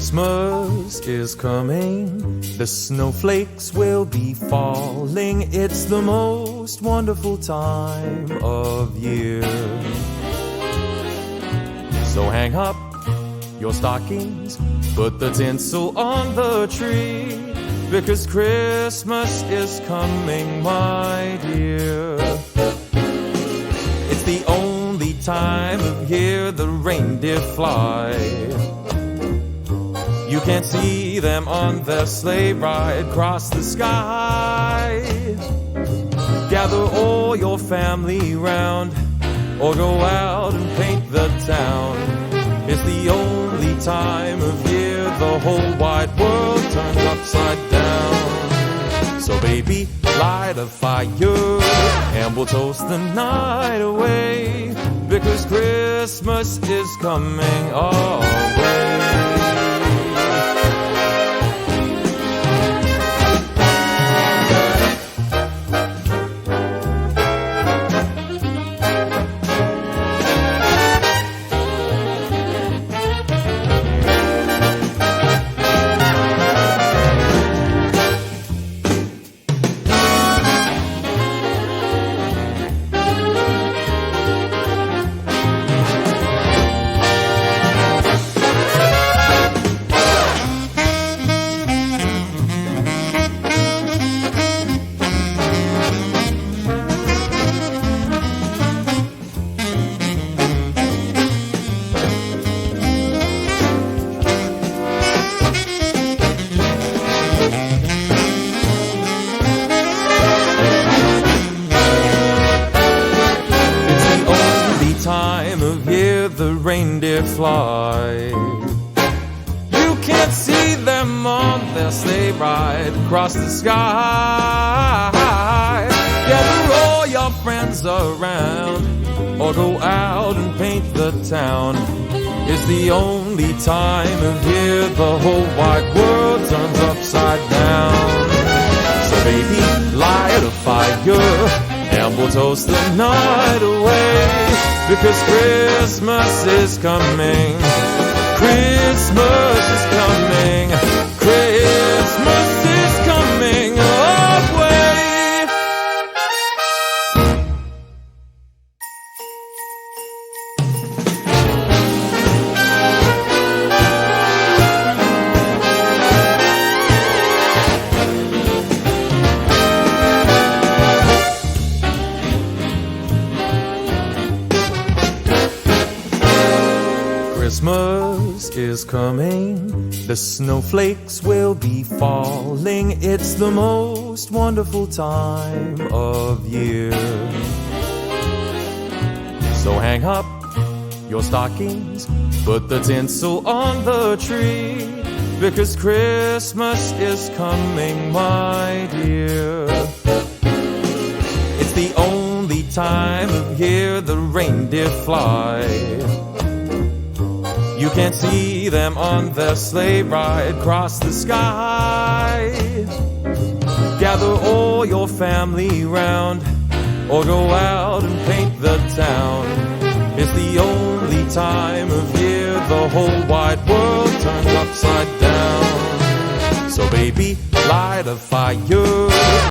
Christmas is coming, the snowflakes will be falling. It's the most wonderful time of year. So hang up your stockings, put the tinsel on the tree, because Christmas is coming, my dear. It's the only time of year the reindeer fly. You can't see them on their sleigh ride across the sky. Gather all your family round, or go out and paint the town. It's the only time of year the whole wide world turns upside down. So baby, light a fire and we'll toast the night away, because Christmas is coming our way. Time of year the reindeer fly. You can't see them on their sleigh ride across the sky. Gather all your friends around, or go out and paint the town. It's the only time of year the whole wide world turns upside down. So baby, light a fire and we'll toast the night away, because Christmas is coming. Christmas is coming. Christmas is coming our way. Christmas is coming, the snowflakes will be falling. It's the most wonderful time of year. So hang up your stockings, put the tinsel on the tree, because Christmas is coming, my dear. It's the only time of year the reindeer fly. You can't see them on their sleigh ride across the sky. Gather all your family round, or go out and paint the town. It's the only time of year the whole wide world turns upside down. So baby, light a fire